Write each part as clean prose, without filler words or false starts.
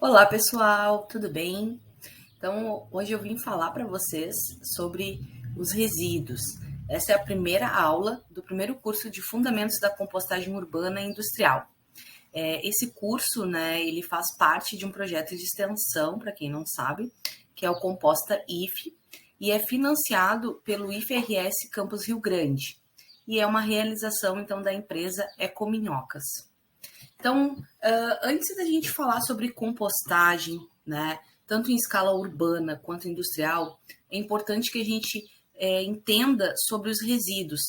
Olá, pessoal, tudo bem? Então, hoje eu vim falar para vocês sobre os resíduos. Essa é a primeira aula do primeiro curso de Fundamentos da Compostagem Urbana e Industrial. Esse curso, né, ele faz parte de um projeto de extensão, para quem não sabe, que é o Composta IF, e é financiado pelo IFRS Campus Rio Grande. E é uma realização, então, da empresa Ecominhocas. Então, antes da gente falar sobre compostagem, né, tanto em escala urbana quanto industrial, é importante que a gente entenda sobre os resíduos,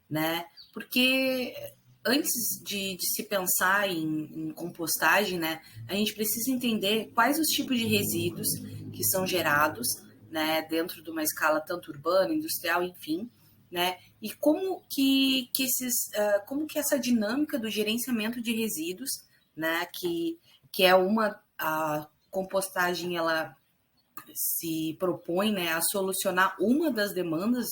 né? Porque antes de se pensar em compostagem, né, a gente precisa entender quais os tipos de resíduos que são gerados, né, dentro de uma escala tanto urbana, industrial, enfim, né? E como que essa dinâmica do gerenciamento de resíduos, né? Que é a compostagem, ela se propõe, né, a solucionar uma das demandas,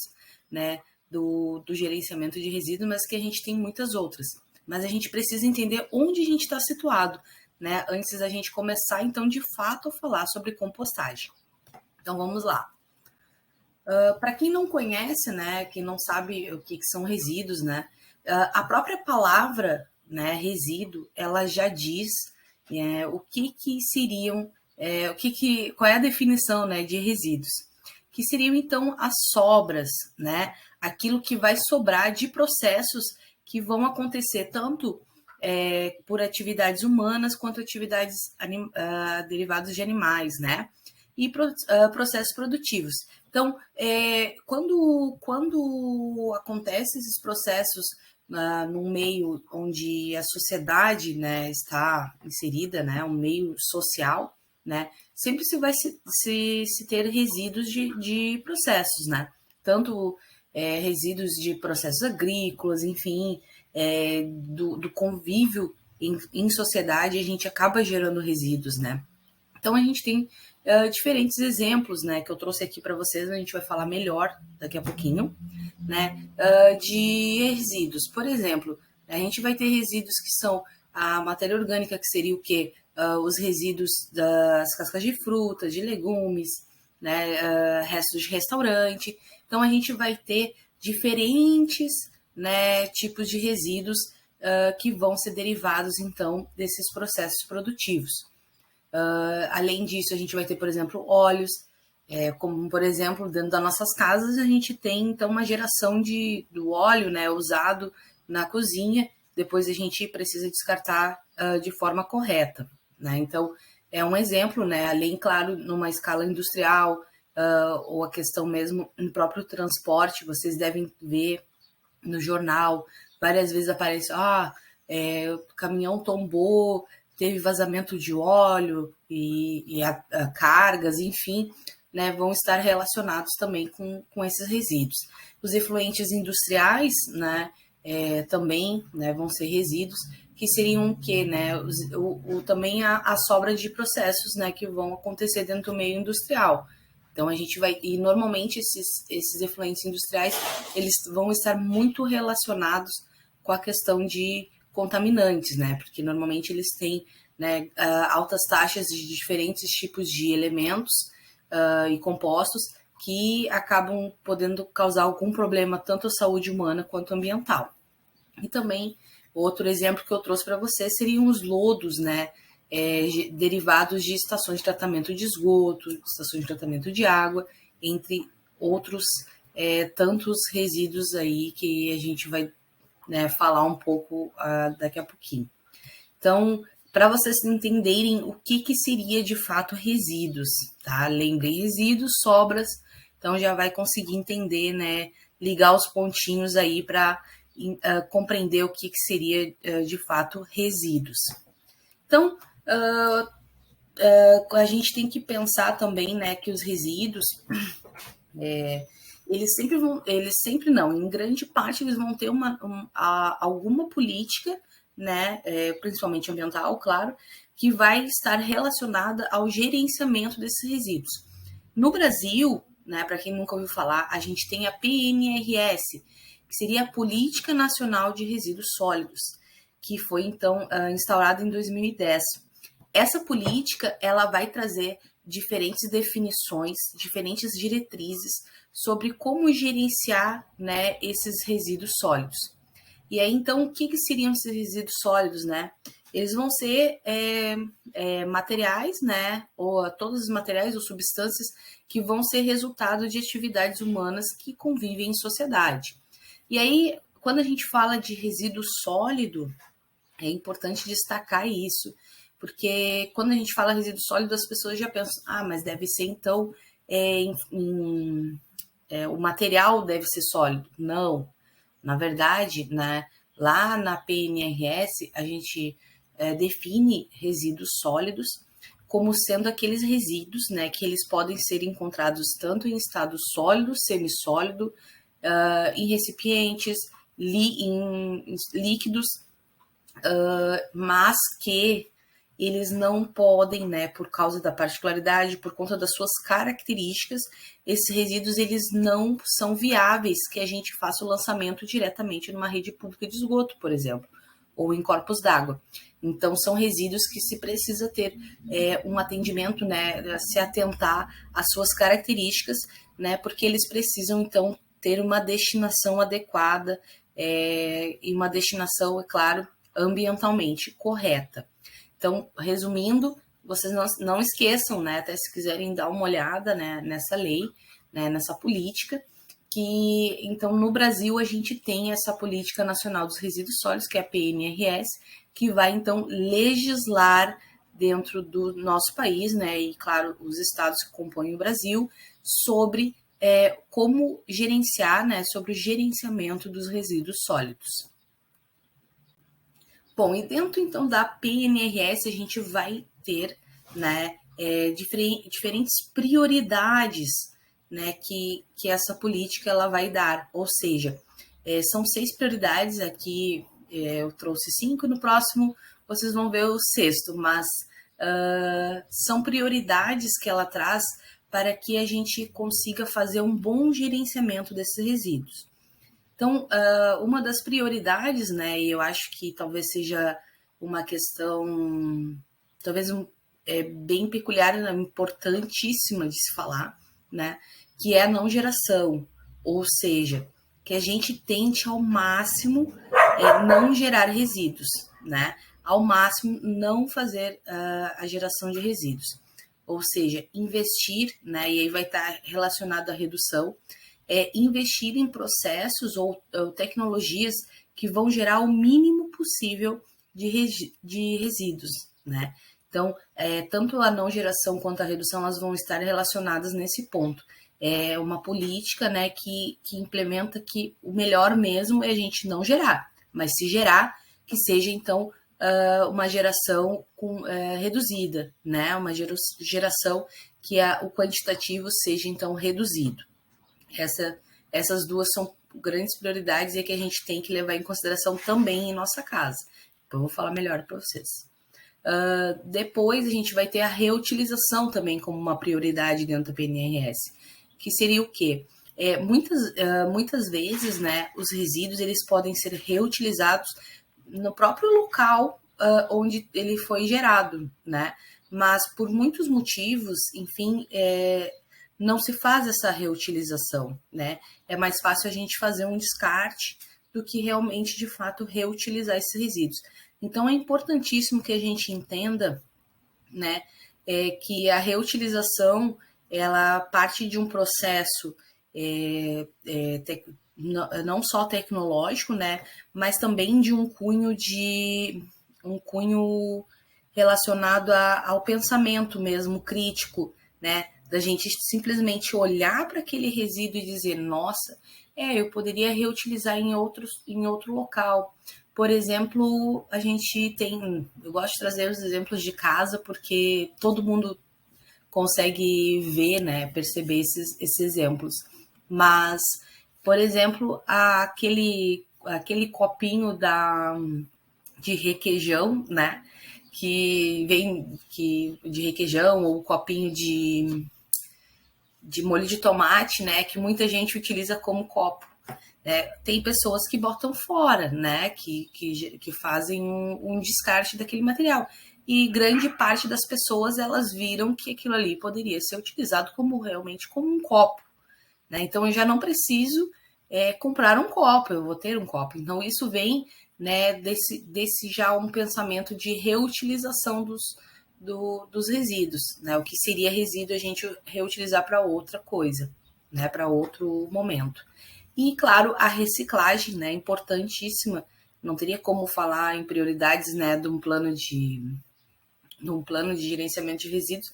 né, do gerenciamento de resíduos, mas que a gente tem muitas outras. Mas a gente precisa entender onde a gente está situado, né? Antes da gente começar, então, de fato, a falar sobre compostagem. Então, vamos lá. Para quem não conhece, né, quem não sabe o que são resíduos, né, a própria palavra, né, resíduo, ela já diz o que seriam, qual é a definição, né, de resíduos, que seriam então as sobras, né, aquilo que vai sobrar de processos que vão acontecer tanto por atividades humanas quanto atividades derivadas de animais, né, e processos produtivos. Então, quando acontecem esses processos num meio onde a sociedade, né, está inserida, né, um meio social, né, sempre se vai se ter resíduos de processos, né, tanto resíduos de processos agrícolas, enfim, do convívio em sociedade, a gente acaba gerando resíduos, né. Então a gente tem diferentes exemplos, né, que eu trouxe aqui para vocês, a gente vai falar melhor daqui a pouquinho, né, de resíduos. Por exemplo, a gente vai ter resíduos que são a matéria orgânica, que seria o quê? Os resíduos das cascas de frutas, de legumes, né, restos de restaurante. Então a gente vai ter diferentes, né, tipos de resíduos que vão ser derivados então desses processos produtivos. Além disso, a gente vai ter, por exemplo, óleos, como, por exemplo, dentro das nossas casas, a gente tem, então, uma geração do óleo, né, usado na cozinha, depois a gente precisa descartar de forma correta, né? Então, é um exemplo, né? Além, claro, numa escala industrial, ou a questão mesmo no próprio transporte, vocês devem ver no jornal, várias vezes aparece, o caminhão tombou, teve vazamento de óleo e a cargas, enfim, né, vão estar relacionados também com esses resíduos. Os efluentes industriais, né, também, né, vão ser resíduos, que seriam o quê, né, também a sobra de processos, né, que vão acontecer dentro do meio industrial. Então a gente vai, e normalmente esses efluentes industriais, eles vão estar muito relacionados com a questão de contaminantes, né? Porque normalmente eles têm, né, altas taxas de diferentes tipos de elementos e compostos que acabam podendo causar algum problema tanto à saúde humana quanto ambiental. E também outro exemplo que eu trouxe para você seriam os lodos, né? Derivados de estações de tratamento de esgoto, estações de tratamento de água, entre outros tantos resíduos aí que a gente vai, né, falar um pouco daqui a pouquinho. Então, para vocês entenderem o que seria de fato resíduos, tá? Lembrei resíduos, sobras, então já vai conseguir entender, né? Ligar os pontinhos aí para compreender o que seria de fato resíduos. Então, a gente tem que pensar também, né, que os resíduos, eles sempre não, em grande parte eles vão ter alguma política, né, principalmente ambiental, claro, que vai estar relacionada ao gerenciamento desses resíduos. No Brasil, né, para quem nunca ouviu falar, a gente tem a PNRS, que seria a Política Nacional de Resíduos Sólidos, que foi então instaurada em 2010. essa política ela vai trazer diferentes definições, diferentes diretrizes sobre como gerenciar, né, esses resíduos sólidos. E aí, então, o que seriam esses resíduos sólidos, né? Eles vão ser materiais, né, ou todos os materiais ou substâncias que vão ser resultado de atividades humanas que convivem em sociedade. E aí, quando a gente fala de resíduo sólido, é importante destacar isso, porque quando a gente fala resíduo sólido, as pessoas já pensam, mas deve ser então o material deve ser sólido. Não, na verdade, né, lá na PNRS a gente define resíduos sólidos como sendo aqueles resíduos, né, que eles podem ser encontrados tanto em estado sólido, semissólido, em recipientes, em líquidos, mas que eles não podem, né, por causa da particularidade, por conta das suas características, esses resíduos eles não são viáveis que a gente faça o lançamento diretamente numa rede pública de esgoto, por exemplo, ou em corpos d'água. Então, são resíduos que se precisa ter um atendimento, né, se atentar às suas características, né, porque eles precisam, então, ter uma destinação adequada e uma destinação, é claro, ambientalmente correta. Então, resumindo, vocês não esqueçam, né, até se quiserem dar uma olhada, né, nessa lei, né, nessa política, que, então, no Brasil, a gente tem essa Política Nacional dos Resíduos Sólidos, que é a PNRS, que vai, então, legislar dentro do nosso país, né, e, claro, os estados que compõem o Brasil, sobre como gerenciar, né, sobre o gerenciamento dos resíduos sólidos. Bom, e dentro, então, da PNRS, a gente vai ter, né, diferentes prioridades, né, que essa política ela vai dar. Ou seja, são 6 prioridades aqui, eu trouxe 5, no próximo vocês vão ver o 6º, mas são prioridades que ela traz para que a gente consiga fazer um bom gerenciamento desses resíduos. Então, uma das prioridades, né, e eu acho que talvez seja uma questão, talvez bem peculiar, importantíssima de se falar, né, que é a não geração, ou seja, que a gente tente ao máximo não gerar resíduos, né, ao máximo não fazer a geração de resíduos, ou seja, investir, né, e aí vai estar relacionado à redução, investir em processos ou tecnologias que vão gerar o mínimo possível de resíduos, né? Então, tanto a não geração quanto a redução, elas vão estar relacionadas nesse ponto. É uma política, né, que implementa que o melhor mesmo é a gente não gerar, mas se gerar, que seja, então, uma geração reduzida, né? Uma geração que o quantitativo seja, então, reduzido. Essas duas são grandes prioridades e que a gente tem que levar em consideração também em nossa casa. Então, eu vou falar melhor para vocês. Depois, a gente vai ter a reutilização também como uma prioridade dentro da PNRS, que seria o quê? Muitas vezes, né, os resíduos eles podem ser reutilizados no próprio local onde ele foi gerado, né? Mas por muitos motivos, enfim, não se faz essa reutilização, né? É mais fácil a gente fazer um descarte do que realmente, de fato, reutilizar esses resíduos. Então, é importantíssimo que a gente entenda, né, que a reutilização, ela parte de um processo não só tecnológico, né, mas também de um cunho relacionado ao pensamento mesmo crítico, né, da gente simplesmente olhar para aquele resíduo e dizer, nossa, eu poderia reutilizar em outro local. Por exemplo, eu gosto de trazer os exemplos de casa, porque todo mundo consegue ver, né, perceber esses exemplos. Mas, por exemplo, aquele copinho de requeijão, né, que vem de requeijão, ou copinho de molho de tomate, né, que muita gente utiliza como copo. Tem pessoas que botam fora, né, que fazem um descarte daquele material. e grande parte das pessoas elas viram que aquilo ali poderia ser utilizado como realmente como um copo, né? Então eu já não preciso comprar um copo, eu vou ter um copo. Então isso vem, né, desse já um pensamento de reutilização dos resíduos, né? O que seria resíduo a gente reutilizar para outra coisa, né? Para outro momento. E claro, a reciclagem, né? Importantíssima. Não teria como falar em prioridades, né, de um plano de gerenciamento de resíduos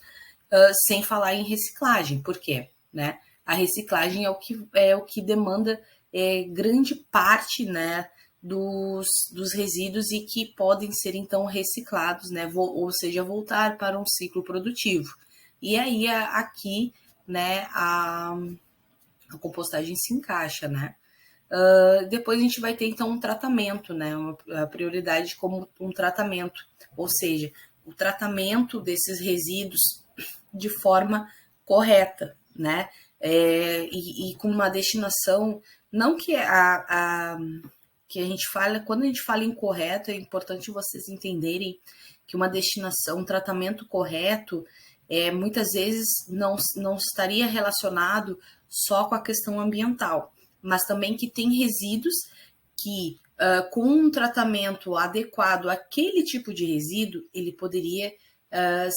sem falar em reciclagem. Por quê? Né? A reciclagem é o que demanda grande parte, né, dos resíduos e que podem ser então reciclados, né, ou seja, voltar para um ciclo produtivo. E aí aqui, né, a compostagem se encaixa, né? Depois a gente vai ter então um tratamento, né? A prioridade como um tratamento, ou seja, o tratamento desses resíduos de forma correta, né? E com uma destinação, não que que a gente fala, quando a gente fala em correto, é importante vocês entenderem que uma destinação, um tratamento correto, muitas vezes não estaria relacionado só com a questão ambiental, mas também que tem resíduos que, com um tratamento adequado àquele tipo de resíduo, ele poderia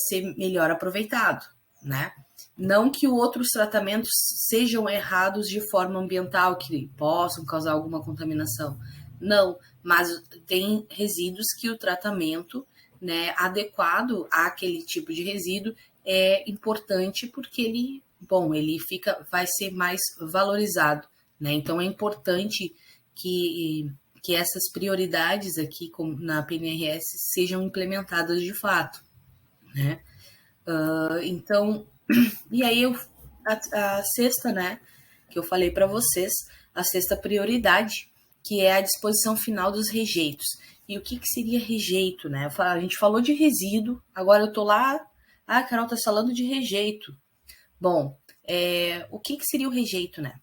ser melhor aproveitado, né? Não que outros tratamentos sejam errados de forma ambiental, que possam causar alguma contaminação. Não, mas tem resíduos que o tratamento, né, adequado àquele tipo de resíduo é importante porque ele vai ser mais valorizado, né? Então é importante que essas prioridades aqui na PNRS sejam implementadas de fato, né? Então, e aí a sexta, né, que eu falei para vocês, a sexta prioridade, que é a disposição final dos rejeitos. E o que seria rejeito, né? A gente falou de resíduo, agora eu tô lá, a Carol tá falando de rejeito. Bom, o que seria o rejeito, né?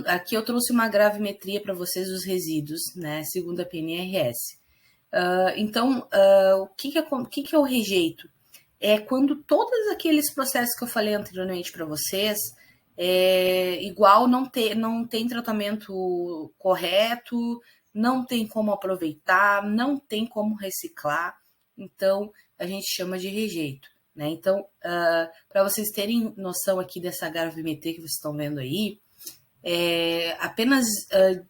Aqui eu trouxe uma gravimetria para vocês dos resíduos, né, segundo a PNRS. Então, o que é o rejeito? É quando todos aqueles processos que eu falei anteriormente para vocês, igual não tem tratamento correto, não tem como aproveitar, não tem como reciclar, então a gente chama de rejeito, né? Então, para vocês terem noção aqui dessa gravimetria que vocês estão vendo aí, apenas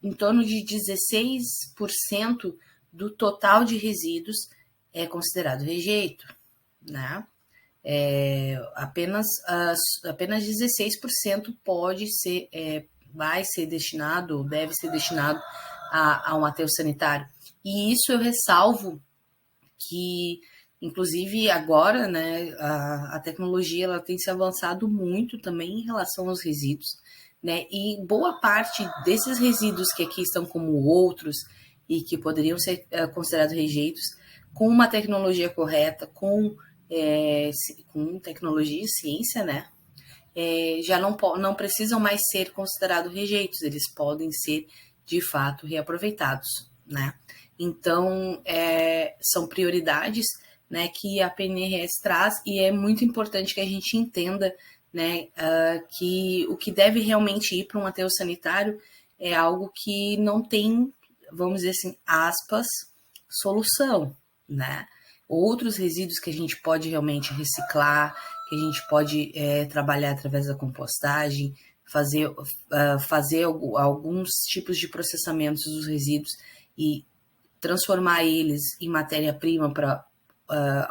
em torno de 16% do total de resíduos é considerado rejeito, né? Apenas 16% vai ser destinado, ou deve ser destinado a um aterro sanitário. E isso eu ressalvo que, inclusive, agora, né, a tecnologia ela tem se avançado muito também em relação aos resíduos, né? E boa parte desses resíduos que aqui estão como outros e que poderiam ser considerados rejeitos, com uma tecnologia correta, com tecnologia e ciência, né? Já não precisam mais ser considerados rejeitos, eles podem ser, de fato, reaproveitados, né? Então, são prioridades, né, que a PNRS traz e é muito importante que a gente entenda, né, que o que deve realmente ir para um aterro sanitário é algo que não tem, vamos dizer assim, aspas, solução, né? Outros resíduos que a gente pode realmente reciclar, que a gente pode trabalhar através da compostagem, fazer alguns tipos de processamentos dos resíduos e transformar eles em matéria-prima para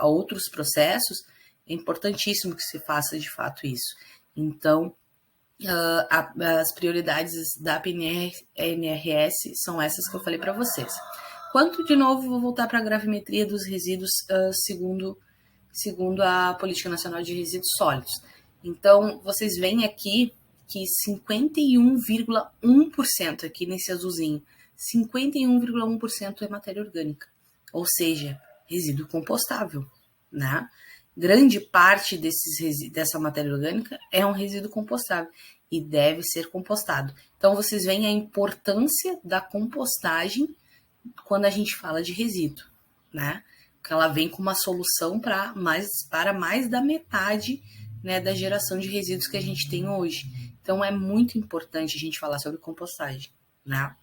outros processos, é importantíssimo que se faça de fato isso. Então, as prioridades da PNRS são essas que eu falei para vocês. Quanto, de novo, vou voltar para a gravimetria dos resíduos segundo a Política Nacional de Resíduos Sólidos. Então, vocês veem aqui que 51,1% aqui nesse azulzinho, 51,1% é matéria orgânica, ou seja, resíduo compostável, né? Grande parte dessa matéria orgânica é um resíduo compostável e deve ser compostado. Então, vocês veem a importância da compostagem quando a gente fala de resíduo, né? porque ela vem com uma solução para mais da metade, né, da geração de resíduos que a gente tem hoje. Então é muito importante a gente falar sobre compostagem, né?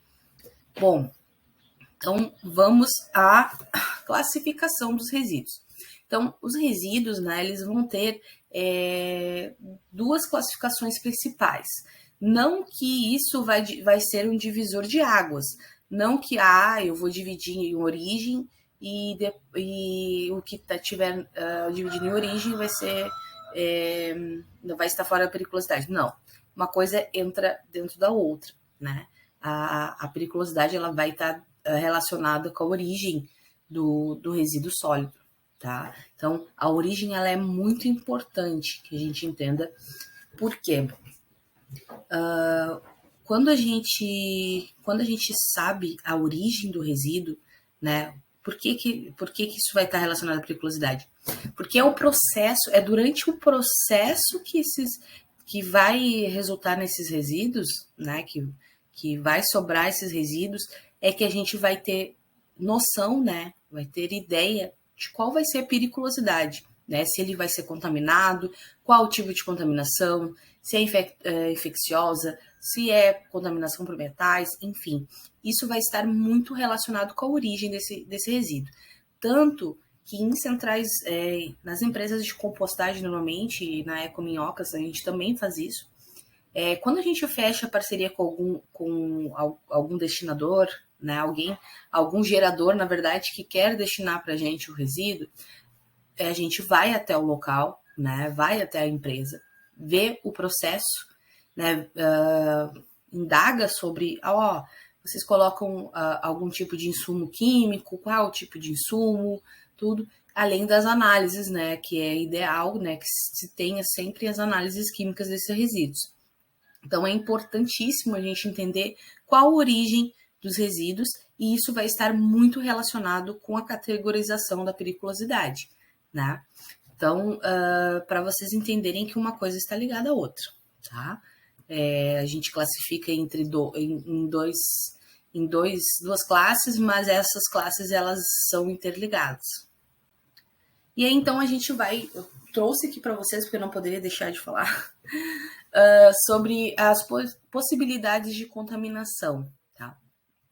Bom, então vamos à classificação dos resíduos. Então, os resíduos, né, eles vão ter duas classificações principais. Não que isso vai ser um divisor de águas. Não que eu vou dividir em origem e o que tiver dividido em origem vai ser não vai estar fora da periculosidade. Não. Uma coisa entra dentro da outra, né? A periculosidade ela vai estar relacionada com a origem do resíduo sólido, tá? Então, a origem ela é muito importante que a gente entenda. Por quê? Quando a gente sabe a origem do resíduo, né? Por que isso vai estar relacionado à periculosidade? Porque é durante o processo que vai resultar nesses resíduos, né? Que vai sobrar esses resíduos, é que a gente vai ter noção, né? Vai ter ideia de qual vai ser a periculosidade, né? Se ele vai ser contaminado, qual o tipo de contaminação, se é infecciosa, se é contaminação por metais, enfim. Isso vai estar muito relacionado com a origem desse resíduo. Tanto que em centrais, nas empresas de compostagem, normalmente, na Ecominhocas, a gente também faz isso. Quando a gente fecha parceria com algum destinador, né, algum gerador, na verdade, que quer destinar para a gente o resíduo, a gente vai até o local, né, vai até a empresa, vê o processo, né, indaga sobre, vocês colocam algum tipo de insumo químico, qual o tipo de insumo, tudo, além das análises, né, que é ideal, né, que se tenha sempre as análises químicas desses resíduos. Então é importantíssimo a gente entender qual a origem dos resíduos e isso vai estar muito relacionado com a categorização da periculosidade, né? Então, para vocês entenderem que uma coisa está ligada à outra, tá? A gente classifica em duas classes, mas essas classes elas são interligadas. E aí, então, eu trouxe aqui para vocês, porque eu não poderia deixar de falar, sobre as possibilidades de contaminação, tá?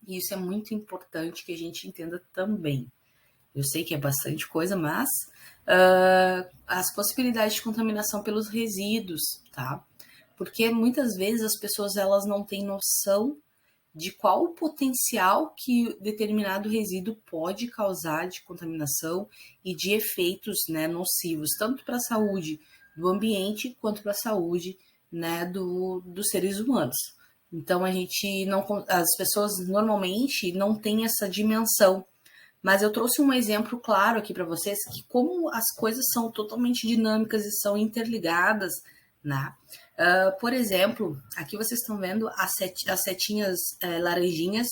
E isso é muito importante que a gente entenda também. Eu sei que é bastante coisa, mas as possibilidades de contaminação pelos resíduos, tá? Porque muitas vezes as pessoas elas não têm noção de qual o potencial que determinado resíduo pode causar de contaminação e de efeitos, né, nocivos, tanto para a saúde do ambiente quanto para a saúde, né, dos seres humanos. Então as pessoas normalmente não têm essa dimensão. Mas eu trouxe um exemplo claro aqui para vocês que como as coisas são totalmente dinâmicas e são interligadas, né? Por exemplo, aqui vocês estão vendo as setinhas laranjinhas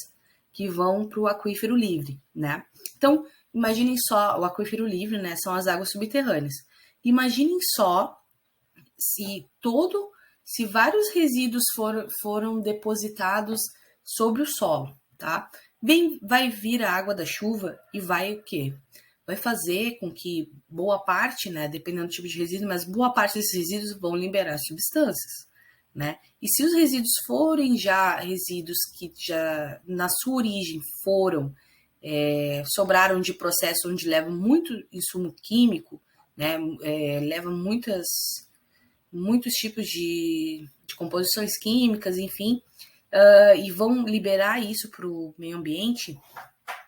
que vão para o aquífero livre, né? Então, imaginem só, o aquífero livre, né? São as águas subterrâneas. Imaginem só se vários resíduos foram depositados sobre o solo, tá? Vai vir a água da chuva e vai o quê? Vai fazer com que boa parte, né, dependendo do tipo de resíduo, mas boa parte desses resíduos vão liberar substâncias, né? E se os resíduos forem já resíduos que já na sua origem sobraram de processo onde leva muito insumo químico, né, leva muitos tipos de composições químicas, enfim, e vão liberar isso para o meio ambiente,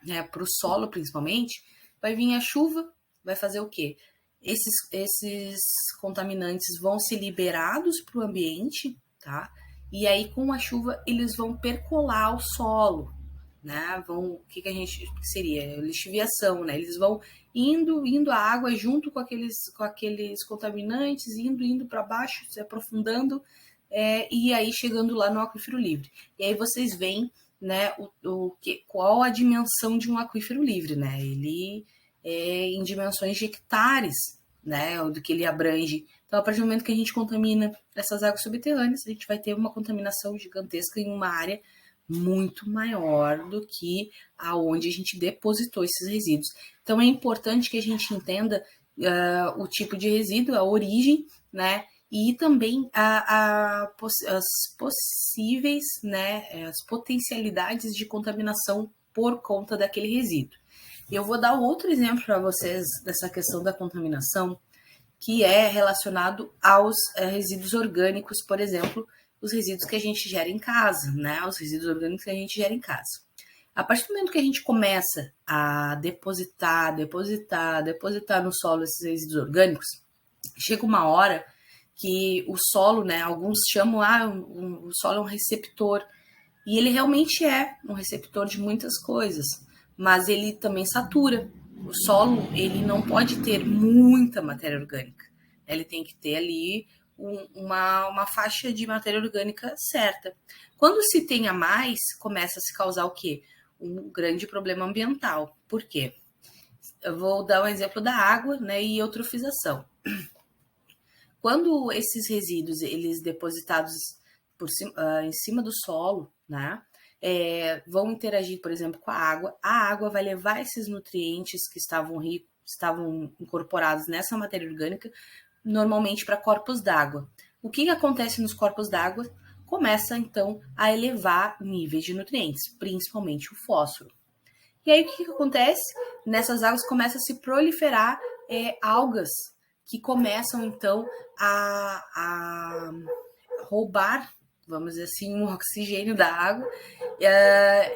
né, para o solo principalmente, vai vir a chuva, vai fazer o quê? Esses contaminantes vão ser liberados para o ambiente, tá? E aí com a chuva eles vão percolar o solo, né? O que seria? Lixiviação, né? Eles vão indo a água junto com aqueles contaminantes, indo para baixo, se aprofundando, e aí chegando lá no aquífero livre. E aí vocês veem, né, qual a dimensão de um aquífero livre, né? Ele é em dimensões de hectares, né, do que ele abrange. Então, a partir do momento que a gente contamina essas águas subterrâneas, a gente vai ter uma contaminação gigantesca em uma área muito maior do que aonde a gente depositou esses resíduos. Então é importante que a gente entenda o tipo de resíduo, a origem, né? E também as possíveis, né? As potencialidades de contaminação por conta daquele resíduo. Eu vou dar outro exemplo para vocês dessa questão da contaminação, que é relacionado aos resíduos orgânicos, por exemplo, os resíduos que a gente gera em casa, né? Os resíduos orgânicos que a gente gera em casa. A partir do momento que a gente começa a depositar no solo esses resíduos orgânicos, chega uma hora que o solo, né? Alguns chamam, o solo é um receptor, e ele realmente é um receptor de muitas coisas, mas ele também satura. O solo, ele não pode ter muita matéria orgânica. Ele tem que ter ali uma faixa de matéria orgânica certa. Quando se tem a mais, começa a se causar o quê? Um grande problema ambiental. Por quê? Eu vou dar um exemplo da água, né, e eutrofização. Quando esses resíduos, eles depositados em cima do solo, né, vão interagir, por exemplo, com a água vai levar esses nutrientes que estavam incorporados nessa matéria orgânica, normalmente para corpos d'água. O que acontece nos corpos d'água? Começa, então, a elevar níveis de nutrientes, principalmente o fósforo. E aí, o que acontece? Nessas águas começa a se proliferar algas que começam, então, a roubar, vamos dizer assim, o oxigênio da água,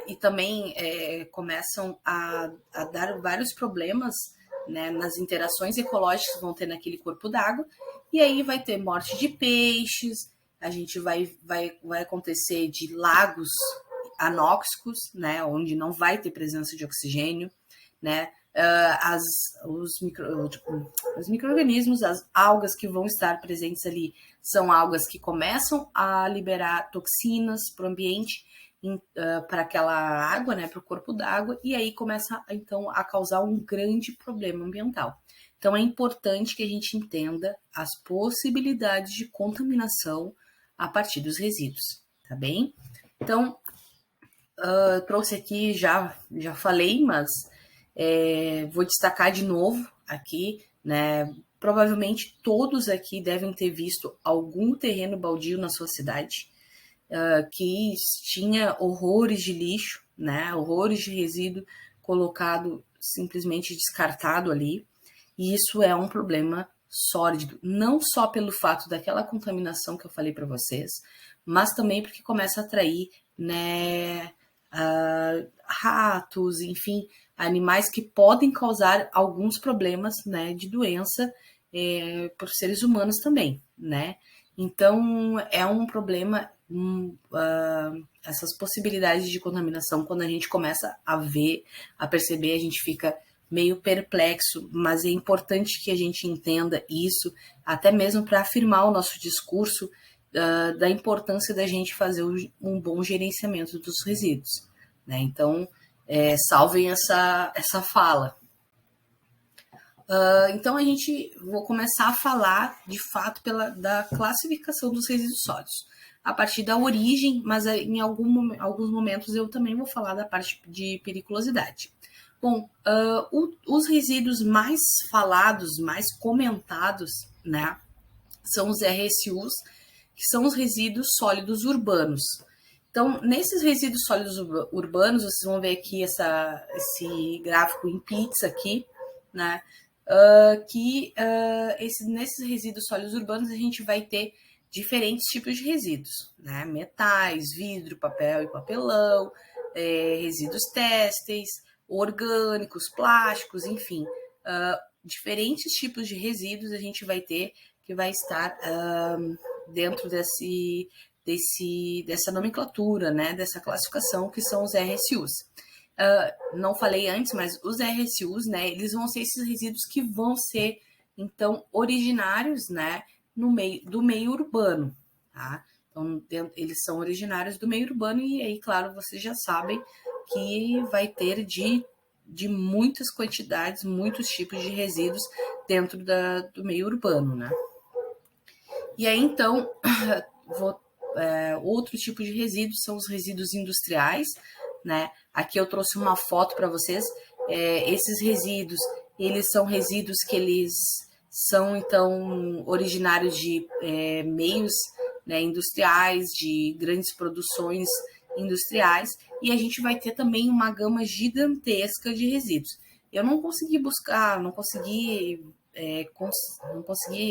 e também começam a dar vários problemas, né, nas interações ecológicas que vão ter naquele corpo d'água, e aí vai ter morte de peixes, a gente vai acontecer de lagos anóxicos, né, onde não vai ter presença de oxigênio, né, os micro-organismos, as algas que vão estar presentes ali, são algas que começam a liberar toxinas para o ambiente, para aquela água, né, para o corpo d'água, e aí começa, então, a causar um grande problema ambiental. Então, é importante que a gente entenda as possibilidades de contaminação a partir dos resíduos, tá bem? Então, eu trouxe aqui, já falei, mas vou destacar de novo aqui, né? Provavelmente todos aqui devem ter visto algum terreno baldio na sua cidade, que tinha horrores de lixo, né? Horrores de resíduo colocado, simplesmente descartado ali. E isso é um problema sórdido, não só pelo fato daquela contaminação que eu falei para vocês, mas também porque começa a atrair, né, ratos, enfim, animais que podem causar alguns problemas, né, de doença por seres humanos também, né? Então, é um problema, essas possibilidades de contaminação, quando a gente começa a ver, a perceber, a gente fica meio perplexo, mas é importante que a gente entenda isso, até mesmo para afirmar o nosso discurso da importância da gente fazer um bom gerenciamento dos resíduos, né? Então, salvem essa fala. Então, vou começar a falar, de fato, da classificação dos resíduos sólidos, a partir da origem, mas em alguns momentos eu também vou falar da parte de periculosidade. Bom, os resíduos mais falados, mais comentados, né, são os RSUs, que são os resíduos sólidos urbanos. Então, nesses resíduos sólidos urbanos, vocês vão ver aqui esse gráfico em pizza aqui, né, nesses resíduos sólidos urbanos a gente vai ter diferentes tipos de resíduos, né, metais, vidro, papel e papelão, resíduos têxteis, orgânicos, plásticos, enfim, diferentes tipos de resíduos a gente vai ter que vai estar dentro dessa nomenclatura, né, dessa classificação, que são os RSUs. Não falei antes, mas os RSUs, né, eles vão ser esses resíduos que vão ser, então, originários, né, do meio urbano, tá? Então, eles são originários do meio urbano e aí, claro, vocês já sabem que vai ter de muitas quantidades, muitos tipos de resíduos dentro do meio urbano, né? E aí, então, vou outro tipo de resíduos são os resíduos industriais, né? Aqui eu trouxe uma foto para vocês. Esses resíduos, eles são resíduos que eles são, então, originários de meios, né, industriais, de grandes produções industriais, e a gente vai ter também uma gama gigantesca de resíduos. Eu não consegui buscar, não consegui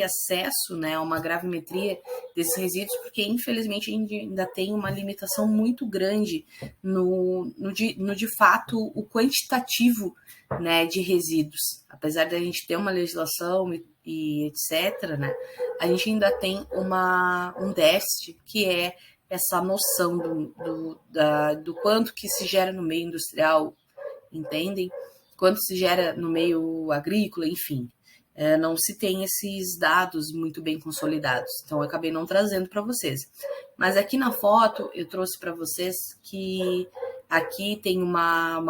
acesso, né, a uma gravimetria desses resíduos, porque infelizmente a gente ainda tem uma limitação muito grande no de fato o quantitativo, né, de resíduos. Apesar de a gente ter uma legislação e etc., né, a gente ainda tem um déficit, que é essa noção do quanto que se gera no meio industrial, entendem? Quanto se gera no meio agrícola, enfim. Não se tem esses dados muito bem consolidados, então eu acabei não trazendo para vocês. Mas aqui na foto eu trouxe para vocês que aqui tem uma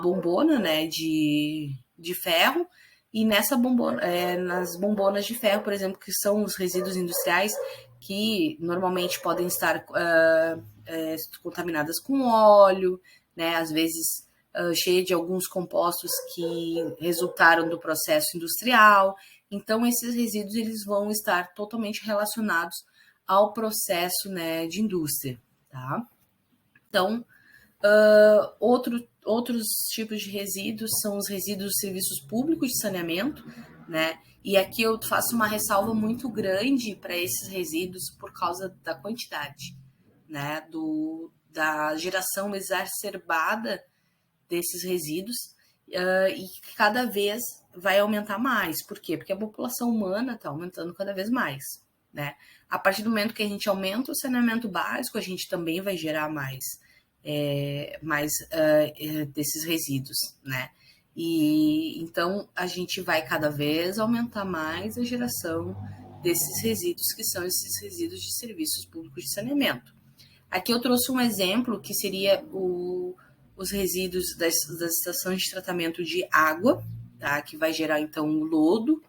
bombona, né, de ferro, e nessa bombona, nas bombonas de ferro, por exemplo, que são os resíduos industriais, que normalmente podem estar contaminadas com óleo, né, às vezes cheia de alguns compostos que resultaram do processo industrial. Então, esses resíduos eles vão estar totalmente relacionados ao processo, né, de indústria, tá? Então, outros tipos de resíduos são os resíduos dos serviços públicos de saneamento, né? E aqui eu faço uma ressalva muito grande para esses resíduos por causa da quantidade, né? Da geração exacerbada desses resíduos, e que cada vez vai aumentar mais. Por quê? Porque a população humana está aumentando cada vez mais, né? A partir do momento que a gente aumenta o saneamento básico, a gente também vai gerar mais desses resíduos, né? E então a gente vai cada vez aumentar mais a geração desses resíduos, que são esses resíduos de serviços públicos de saneamento. Aqui eu trouxe um exemplo que seria os resíduos das estações de tratamento de água, tá? Que vai gerar então um lodo.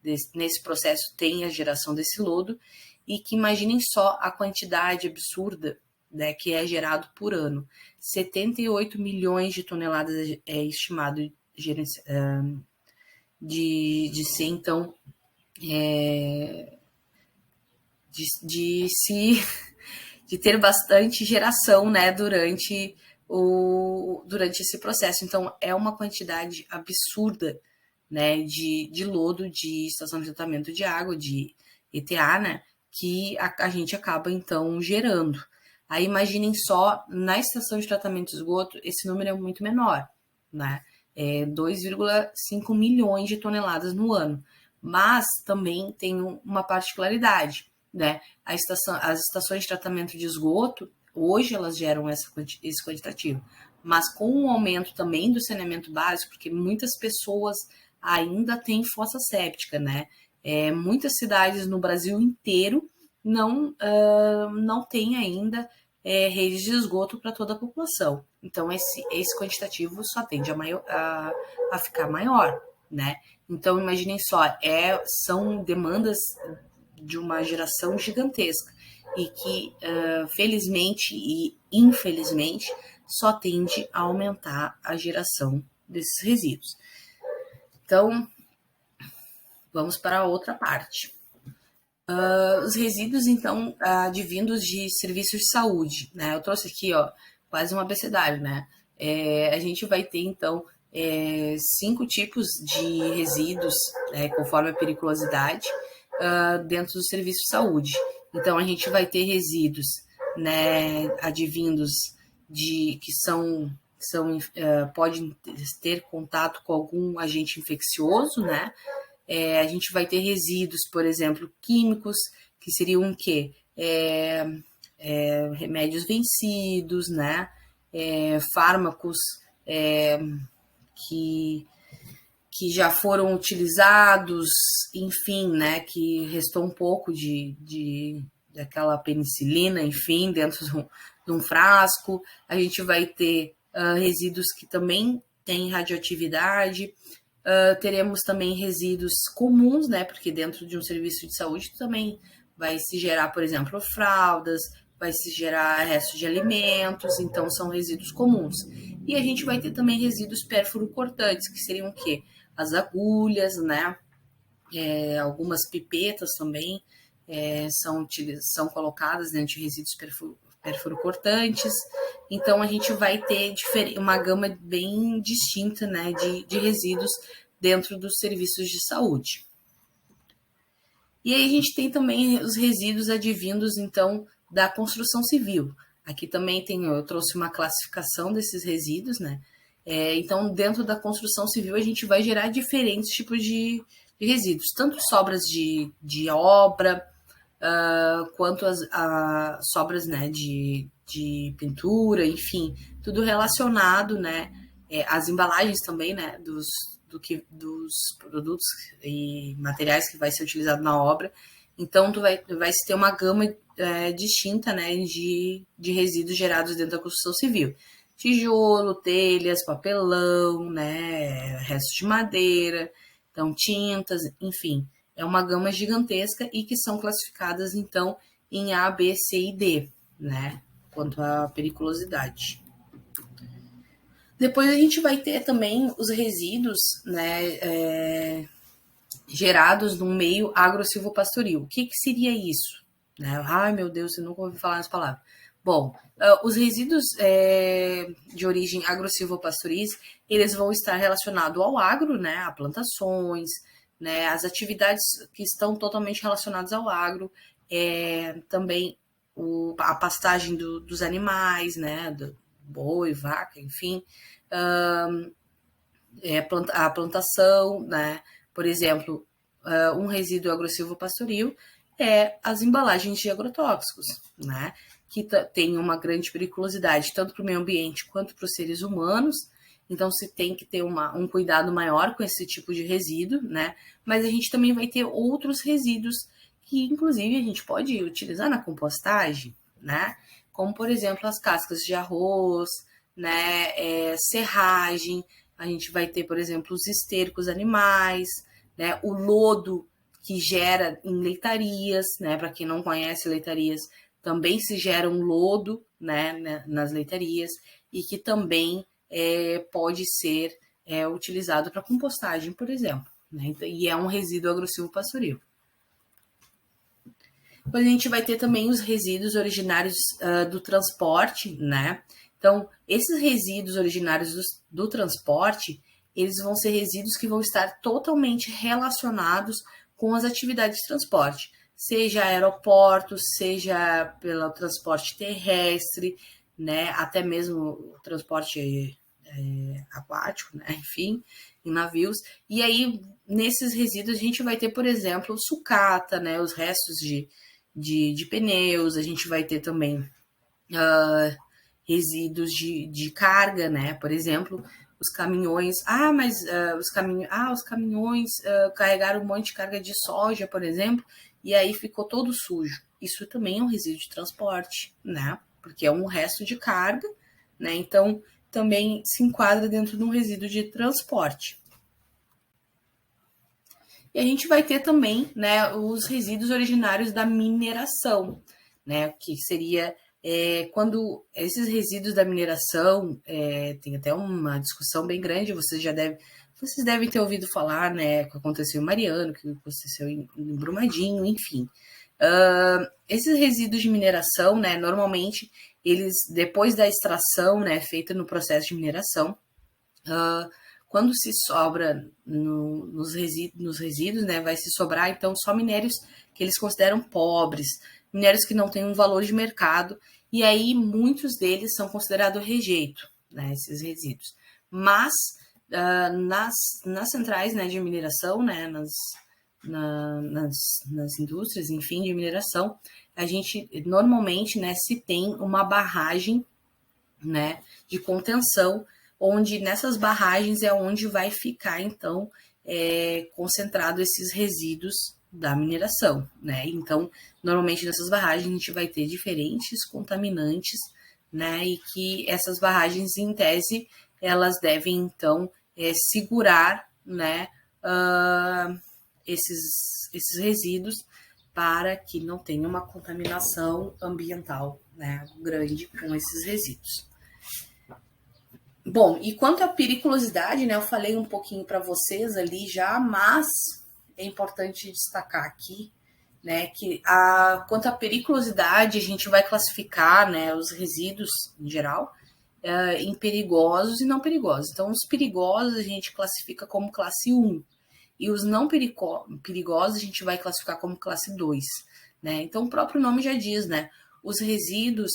Nesse processo tem a geração desse lodo, e que imaginem só a quantidade absurda, né, que é gerado por ano. 78 milhões de toneladas é estimado de ser, então, de ter bastante geração, né, durante esse processo. Então, é uma quantidade absurda, né, de lodo de estação de tratamento de água, de ETA, né, que a gente acaba, então, gerando. Aí, imaginem só, na estação de tratamento de esgoto, esse número é muito menor, né, 2,5 milhões de toneladas no ano. Mas também tem uma particularidade, né, as estações de tratamento de esgoto, hoje elas geram esse quantitativo, mas com o aumento também do saneamento básico, porque muitas pessoas ainda têm fossa séptica, né? Muitas cidades no Brasil inteiro não têm ainda redes de esgoto para toda a população. Então, esse quantitativo só tende a ficar maior, né? Então, imaginem só, são demandas de uma geração gigantesca, e que, felizmente e infelizmente, só tende a aumentar a geração desses resíduos. Então, vamos para a outra parte. Os resíduos, então, advindos de serviços de saúde, né? Eu trouxe aqui, ó, quase um abecedário, né? A gente vai ter, então, 5 tipos de resíduos, conforme a periculosidade, dentro do serviço de saúde. Então, a gente vai ter resíduos, né, advindos que podem ter contato com algum agente infeccioso, né? A gente vai ter resíduos, por exemplo, químicos, que seriam o quê? Remédios vencidos, né? Fármacos que já foram utilizados, enfim, né, que restou um pouco daquela penicilina, enfim, dentro de um frasco. A gente vai ter resíduos que também têm radioatividade, teremos também resíduos comuns, né, porque dentro de um serviço de saúde também vai se gerar, por exemplo, fraldas, vai se gerar restos de alimentos, então são resíduos comuns. E a gente vai ter também resíduos pérfuro-cortantes, que seriam o quê? As agulhas, né? Algumas pipetas também são colocadas dentro de resíduos perfuro-cortantes. Então a gente vai ter uma gama bem distinta, né, de resíduos dentro dos serviços de saúde. E aí a gente tem também os resíduos advindos, então, da construção civil. Aqui também eu trouxe uma classificação desses resíduos, né? Então, dentro da construção civil, a gente vai gerar diferentes tipos de resíduos, tanto sobras de obra, quanto as sobras, né, de pintura, enfim, tudo relacionado, né? As embalagens também, né, dos produtos e materiais que vai ser utilizado na obra. Então, tu vai ter uma gama distinta, né, de resíduos gerados dentro da construção civil. Tijolo, telhas, papelão, né, restos de madeira, então tintas, enfim. É uma gama gigantesca e que são classificadas, então, em A, B, C e D, né, quanto à periculosidade. Depois a gente vai ter também os resíduos, né, gerados no meio agro-silvopastoril. O que seria isso? Né? Ai, meu Deus, eu nunca ouvi falar nessa palavra. Bom, os resíduos de origem agro-silvopastoris, eles vão estar relacionados ao agro, né, a plantações, né, as atividades que estão totalmente relacionadas ao agro, também a pastagem dos animais, né, do boi, vaca, enfim, a plantação, né, por exemplo, um resíduo agro-silvopastoril as embalagens de agrotóxicos, né, que tem uma grande periculosidade tanto para o meio ambiente quanto para os seres humanos. Então, se tem que ter um cuidado maior com esse tipo de resíduo, né? Mas a gente também vai ter outros resíduos que, inclusive, a gente pode utilizar na compostagem, né? Como, por exemplo, as cascas de arroz, né? Serragem. A gente vai ter, por exemplo, os estercos animais, né? O lodo que gera em leitarias, né? Para quem não conhece leitarias, também se gera um lodo, né? Nas leitarias e que também pode ser utilizado para compostagem, por exemplo, né? E é um resíduo agro-silvopastoril. Depois a gente vai ter também os resíduos originários do transporte, né? Então, esses resíduos originários do transporte, eles vão ser resíduos que vão estar totalmente relacionados com as atividades de transporte, seja aeroportos, seja pelo transporte terrestre, né? Até mesmo o transporte aquático, né? Enfim, em navios. E aí, nesses resíduos, a gente vai ter, por exemplo, sucata, né? Os restos de pneus, a gente vai ter também resíduos de carga, né? Por exemplo, os caminhões. Os caminhões carregaram um monte de carga de soja, por exemplo, e aí ficou todo sujo. Isso também é um resíduo de transporte, né? Porque é um resto de carga, né? Então, também se enquadra dentro de um resíduo de transporte. E a gente vai ter também, né, os resíduos originários da mineração, né, que seria quando esses resíduos da mineração, tem até uma discussão bem grande, vocês devem ter ouvido falar, né, que aconteceu em Mariano, que aconteceu em Brumadinho, enfim. Esses resíduos de mineração, né, normalmente, eles, depois da extração, né, feita no processo de mineração, quando se sobra nos resíduos, né, vai se sobrar, então, só minérios que eles consideram pobres, minérios que não têm um valor de mercado, e aí muitos deles são considerados rejeito, né, esses resíduos. Mas, nas centrais, né, de mineração, né, nas indústrias, enfim, de mineração, a gente, normalmente, né, se tem uma barragem, né, de contenção, onde nessas barragens é onde vai ficar, então, concentrado esses resíduos da mineração, né? Então, normalmente nessas barragens a gente vai ter diferentes contaminantes, né? E que essas barragens, em tese, elas devem, então, segurar, né, esses resíduos para que não tenha uma contaminação ambiental, né, grande com esses resíduos. Bom, e quanto à periculosidade, né, eu falei um pouquinho para vocês ali já, mas é importante destacar aqui, né, que quanto à periculosidade, a gente vai classificar, né, os resíduos em geral em perigosos e não perigosos. Então, os perigosos a gente classifica como classe 1 e os não perigosos a gente vai classificar como classe 2, né? Então, o próprio nome já diz, né, os resíduos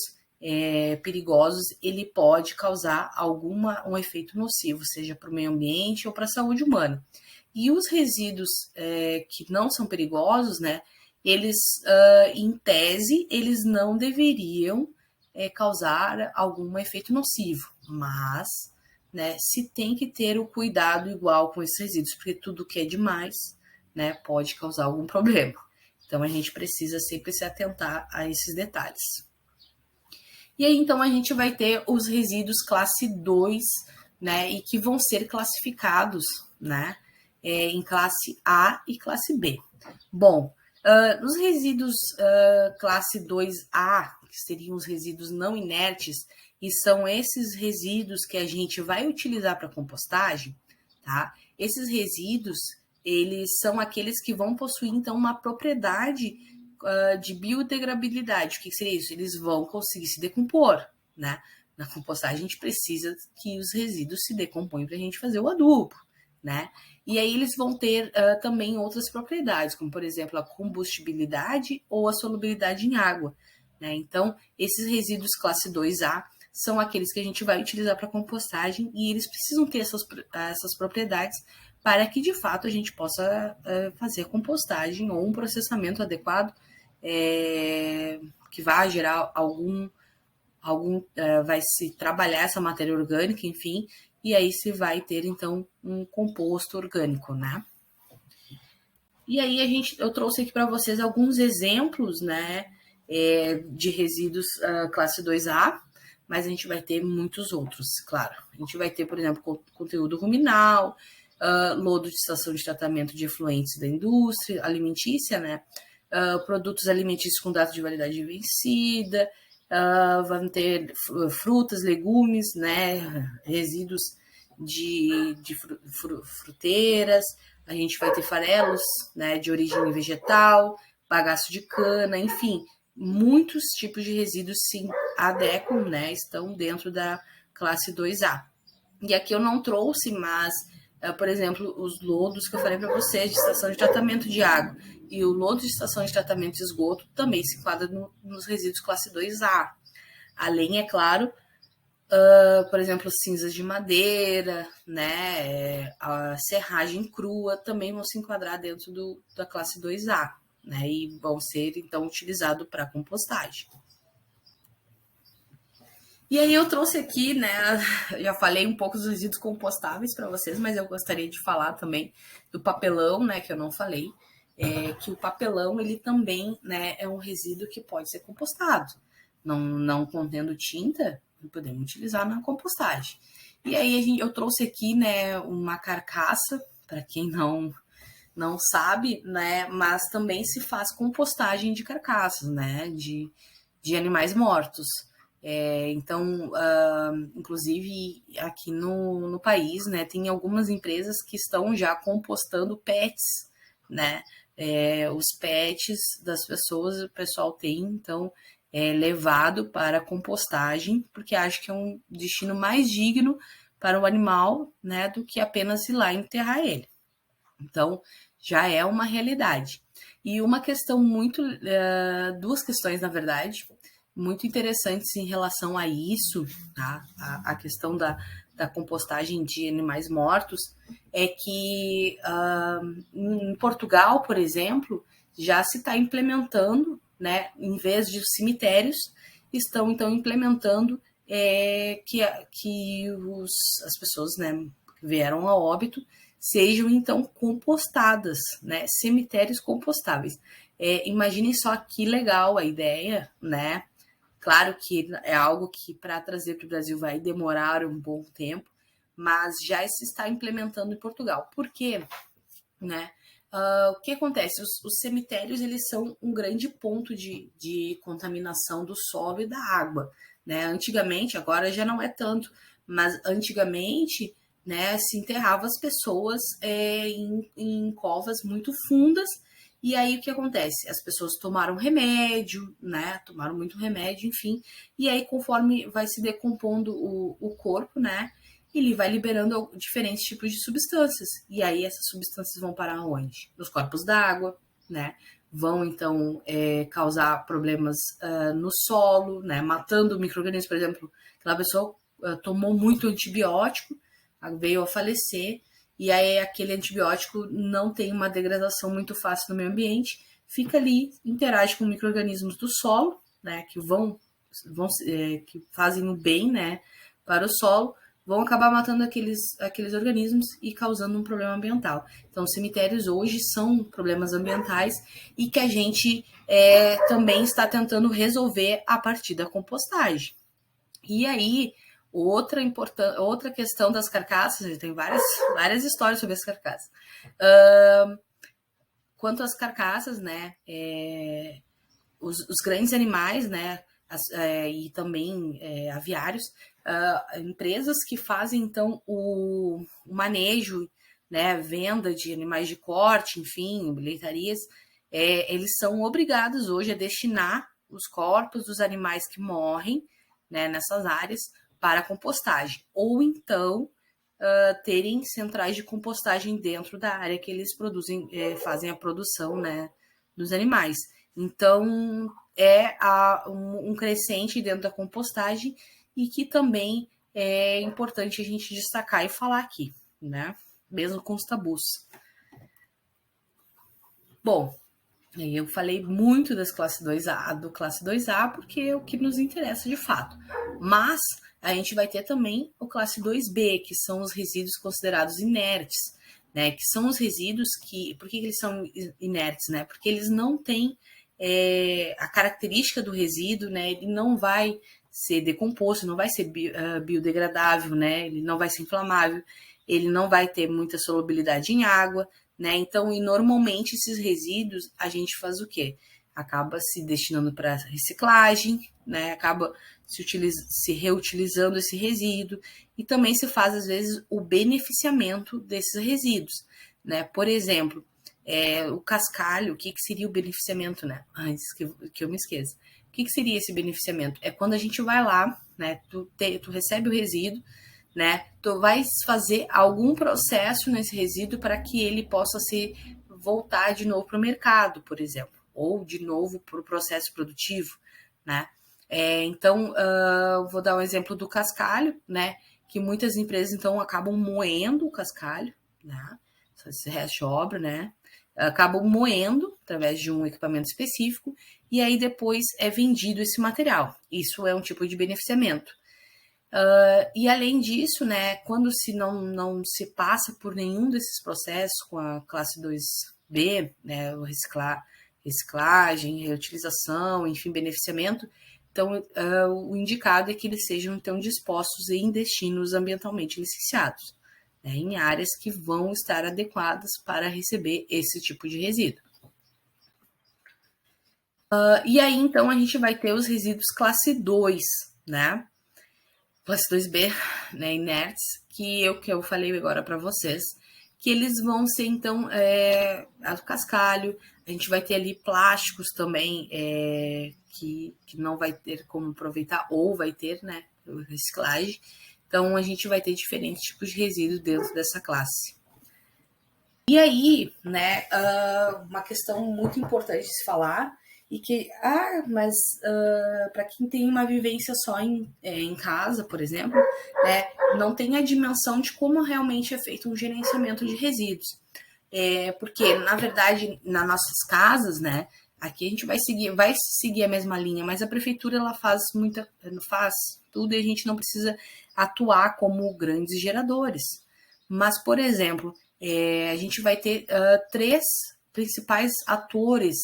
perigosos, ele pode causar um efeito nocivo, seja para o meio ambiente ou para a saúde humana. E os resíduos que não são perigosos, né, eles, em tese, eles não deveriam causar algum efeito nocivo, mas, né, se tem que ter o cuidado igual com esses resíduos, porque tudo que é demais, né, pode causar algum problema. Então, a gente precisa sempre se atentar a esses detalhes. E aí, então, a gente vai ter os resíduos classe 2, né, e que vão ser classificados, né, em classe A e classe B. Bom, nos resíduos classe 2A, que seriam os resíduos não inertes, e são esses resíduos que a gente vai utilizar para compostagem, tá? Esses resíduos, eles são aqueles que vão possuir, então, uma propriedade de biodegradabilidade. O que seria isso? Eles vão conseguir se decompor, né? Na compostagem, a gente precisa que os resíduos se decompõem para a gente fazer o adubo, né? E aí eles vão ter também outras propriedades, como, por exemplo, a combustibilidade ou a solubilidade em água, né? Então, esses resíduos classe 2A são aqueles que a gente vai utilizar para compostagem e eles precisam ter essas propriedades para que, de fato, a gente possa fazer a compostagem ou um processamento adequado que vai gerar vai se trabalhar essa matéria orgânica, enfim, e aí se vai ter, então, um composto orgânico, né? E aí eu trouxe aqui para vocês alguns exemplos, né, de resíduos classe 2A, mas a gente vai ter muitos outros, claro. A gente vai ter, por exemplo, conteúdo ruminal, lodo de estação de tratamento de efluentes da indústria alimentícia, né, produtos alimentícios com data de validade vencida, vão ter frutas, legumes, né, resíduos de fruteiras, a gente vai ter farelos, né, de origem vegetal, bagaço de cana, enfim, muitos tipos de resíduos se adequam, né, estão dentro da classe 2A. E aqui eu não trouxe, mas, por exemplo, os lodos que eu falei para vocês de estação de tratamento de água e o lodo de estação de tratamento de esgoto também se enquadra nos resíduos classe 2A. Além, é claro, por exemplo, cinzas de madeira, né, a serragem crua também vão se enquadrar dentro da classe 2A, né, e vão ser, então, utilizados para compostagem. E aí eu trouxe aqui, né, já falei um pouco dos resíduos compostáveis para vocês, mas eu gostaria de falar também do papelão, né, que eu não falei, que o papelão, ele também, né, é um resíduo que pode ser compostado. Não contendo tinta, podemos utilizar na compostagem. E aí eu trouxe aqui, né, uma carcaça, para quem não sabe, né, mas também se faz compostagem de carcaças, né, de animais mortos. Então, inclusive aqui no país, né, tem algumas empresas que estão já compostando pets, né, os pets das pessoas, o pessoal tem, então, levado para compostagem, porque acho que é um destino mais digno para o animal, né, do que apenas ir lá enterrar ele. Então, já é uma realidade. E uma questão duas questões, na verdade, muito interessantes em relação a isso, tá? A questão da compostagem de animais mortos, é que em Portugal, por exemplo, já se está implementando, né, em vez de cemitérios, estão então implementando que as pessoas, né, que vieram a óbito sejam então compostadas, né, cemitérios compostáveis. Imaginem só que legal a ideia, né? Claro que é algo que para trazer para o Brasil vai demorar um bom tempo, mas já se está implementando em Portugal. Por quê? Né? O que acontece? Os cemitérios, eles são um grande ponto de contaminação do solo e da água, né? Antigamente, agora já não é tanto, mas antigamente, né, se enterrava as pessoas em covas muito fundas, e aí o que acontece? As pessoas tomaram remédio, né? Tomaram muito remédio, enfim, e aí conforme vai se decompondo o corpo, né? Ele vai liberando diferentes tipos de substâncias. E aí essas substâncias vão parar onde? Nos corpos d'água, né? Vão então causar problemas no solo, né? Matando micro-organismos, por exemplo, aquela pessoa tomou muito antibiótico, veio a falecer, e aí aquele antibiótico não tem uma degradação muito fácil no meio ambiente, fica ali, interage com micro-organismos do solo, né? Que fazem o bem, né? Para o solo, vão acabar matando aqueles organismos e causando um problema ambiental. Então, os cemitérios hoje são problemas ambientais e que a gente também está tentando resolver a partir da compostagem. E aí, outra questão das carcaças, a gente tem várias histórias sobre as carcaças. Quanto às carcaças, né, os grandes animais, né, e também aviários, empresas que fazem então o manejo, né, venda de animais de corte, enfim, leitarias, eles são obrigados hoje a destinar os corpos dos animais que morrem, né, nessas áreas para compostagem, ou então terem centrais de compostagem dentro da área que eles produzem, fazem a produção, né, dos animais. Então, um crescente dentro da compostagem e que também é importante a gente destacar e falar aqui, né? Mesmo com os tabus. Bom, eu falei muito das classe 2A, do classe 2A, porque é o que nos interessa de fato. Mas a gente vai ter também o classe 2B, que são os resíduos considerados inertes, né? Que são os resíduos que... Por que eles são inertes, né? Porque eles não têm a característica do resíduo, né? Ele não vai ser decomposto, não vai ser biodegradável, né? Ele não vai ser inflamável, ele não vai ter muita solubilidade em água, né? Então, e normalmente esses resíduos a gente faz o quê? Acaba se destinando para reciclagem, né? Acaba se reutilizando esse resíduo e também se faz às vezes o beneficiamento desses resíduos, né? Por exemplo, o cascalho, o que seria o beneficiamento, né? Antes que eu me esqueça. O que seria esse beneficiamento? É quando a gente vai lá, né? Tu recebe o resíduo, né? Tu vai fazer algum processo nesse resíduo para que ele possa se voltar de novo para o mercado, por exemplo, ou de novo para o processo produtivo, né? Então, vou dar um exemplo do cascalho, né? Que muitas empresas então acabam moendo o cascalho, né? Esse resto de obra, né? Acabam moendo através de um equipamento específico e aí depois é vendido esse material. Isso é um tipo de beneficiamento. E além disso, né, quando se não se passa por nenhum desses processos com a classe 2B, né, reciclagem, reutilização, enfim, beneficiamento, então o indicado é que eles sejam então dispostos em destinos ambientalmente licenciados, né, em áreas que vão estar adequadas para receber esse tipo de resíduo. E aí, então, a gente vai ter os resíduos classe 2, né? Classe 2B, né, inertes, que eu falei agora para vocês, que eles vão ser, então, o cascalho, a gente vai ter ali plásticos também, que não vai ter como aproveitar, ou vai ter, né, reciclagem. Então, a gente vai ter diferentes tipos de resíduos dentro dessa classe. E aí, né, uma questão muito importante de se falar, e que, mas para quem tem uma vivência só em casa, por exemplo, né, não tem a dimensão de como realmente é feito um gerenciamento de resíduos. Porque, na verdade, nas nossas casas, né, aqui a gente vai seguir a mesma linha, mas a prefeitura ela faz tudo e a gente não precisa atuar como grandes geradores. Mas, por exemplo, a gente vai ter 3 principais atores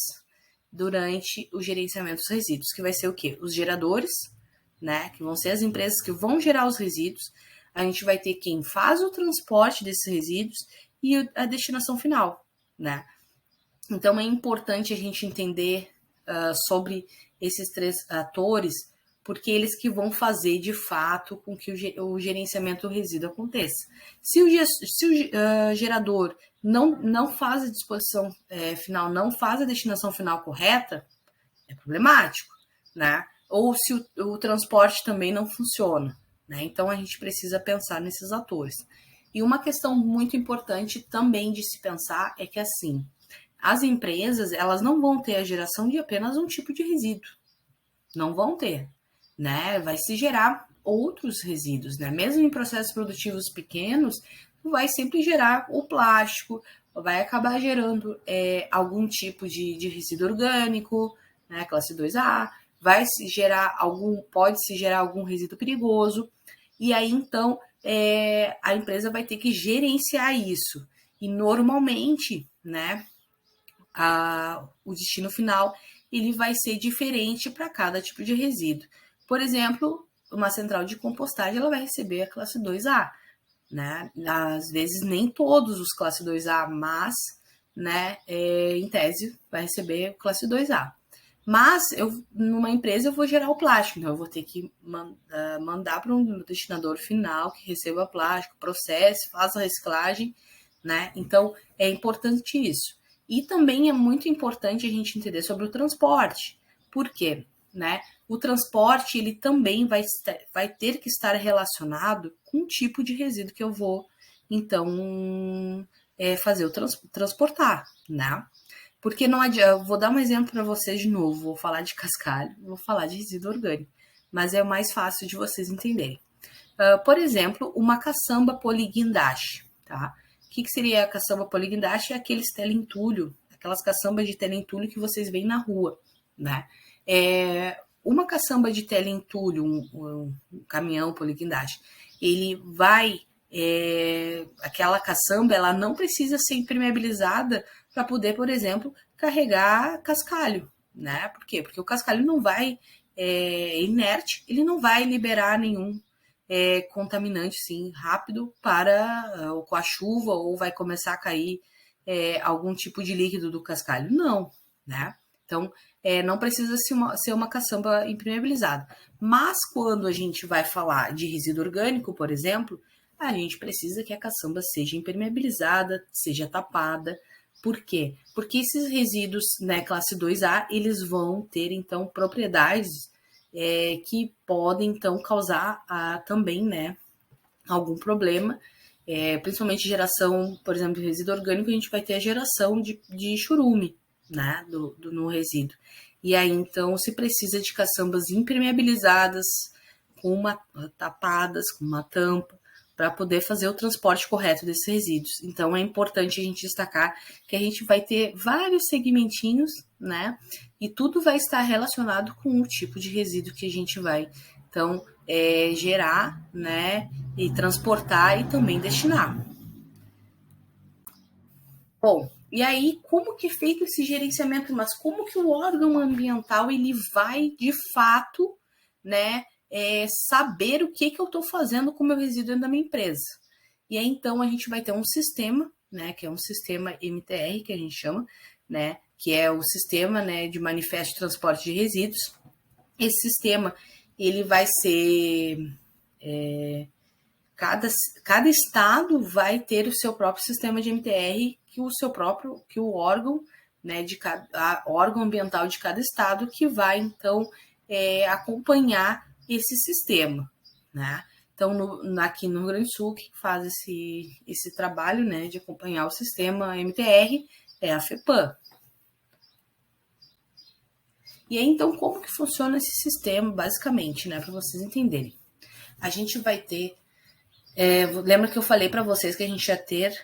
durante o gerenciamento dos resíduos, que vai ser o quê? Os geradores, né, que vão ser as empresas que vão gerar os resíduos, a gente vai ter quem faz o transporte desses resíduos e a destinação final, né? Então, é importante a gente entender sobre esses três atores, porque eles que vão fazer, de fato, com que o gerenciamento do resíduo aconteça. Se o gerador não faz a disposição final, não faz a destinação final correta, é problemático, né? Ou se o transporte também não funciona, né? Então, a gente precisa pensar nesses atores. E uma questão muito importante também de se pensar é que, assim, as empresas, elas não vão ter a geração de apenas um tipo de resíduo. Não vão ter, né? Vai se gerar outros resíduos, né? Mesmo em processos produtivos pequenos, vai sempre gerar o plástico, vai acabar gerando algum tipo de resíduo orgânico, né? Classe 2A, pode se gerar algum resíduo perigoso, e aí então a empresa vai ter que gerenciar isso. E normalmente, né, o destino final ele vai ser diferente para cada tipo de resíduo. Por exemplo, uma central de compostagem ela vai receber a classe 2A, né? Às vezes nem todos os classe 2A, mas, né, em tese vai receber classe 2A. Mas numa empresa eu vou gerar o plástico, então eu vou ter que mandar para um destinador final que receba plástico, processe, faça a reciclagem, né? Então é importante isso. E também é muito importante a gente entender sobre o transporte. Por quê? Né? O transporte ele também vai ter que estar relacionado com o tipo de resíduo que eu vou, então, fazer transportar, né? Porque não adianta, vou dar um exemplo para vocês de novo, vou falar de cascalho, vou falar de resíduo orgânico, mas é o mais fácil de vocês entenderem. Por exemplo, uma caçamba poliguindaste, tá? O que seria a caçamba poliguindaste? É aqueles telentulho, aquelas caçambas de telentulho que vocês veem na rua, né? Uma caçamba de telentulho, um caminhão poliguindaste, ele vai... aquela caçamba, ela não precisa ser impermeabilizada para poder, por exemplo, carregar cascalho, né? Por quê? Porque o cascalho não vai inerte, ele não vai liberar nenhum contaminante assim rápido para ou com a chuva ou vai começar a cair algum tipo de líquido do cascalho. Não, né? Então, não precisa ser uma caçamba impermeabilizada. Mas quando a gente vai falar de resíduo orgânico, por exemplo, a gente precisa que a caçamba seja impermeabilizada, seja tapada. Por quê? Porque esses resíduos, né, classe 2A, eles vão ter, então, propriedades que podem, então, causar também, né, algum problema, principalmente geração, por exemplo, de resíduo orgânico, a gente vai ter a geração de churume, né, no resíduo. E aí, então, se precisa de caçambas impermeabilizadas, tapadas, com uma tampa, para poder fazer o transporte correto desses resíduos. Então, é importante a gente destacar que a gente vai ter vários segmentinhos, né? E tudo vai estar relacionado com o tipo de resíduo que a gente vai, então, gerar, né? E transportar e também destinar. Bom, e aí, como que é feito esse gerenciamento? Mas como que o órgão ambiental, ele vai, de fato, né, saber o que eu estou fazendo com o meu resíduo dentro da minha empresa? E aí, então, a gente vai ter um sistema, né, que é um sistema MTR, que a gente chama, né, que é o sistema, né, de manifesto de transporte de resíduos. Esse sistema, ele vai ser... Cada estado vai ter o seu próprio sistema de MTR, que o órgão, né, órgão ambiental de cada estado que vai, então, acompanhar esse sistema, né? Então, aqui no Rio Grande do Sul, que faz esse trabalho, né, de acompanhar o sistema MTR é a FEPAM. E aí, então, como que funciona esse sistema, basicamente, né, para vocês entenderem? A gente vai ter lembra que eu falei para vocês que a gente ia ter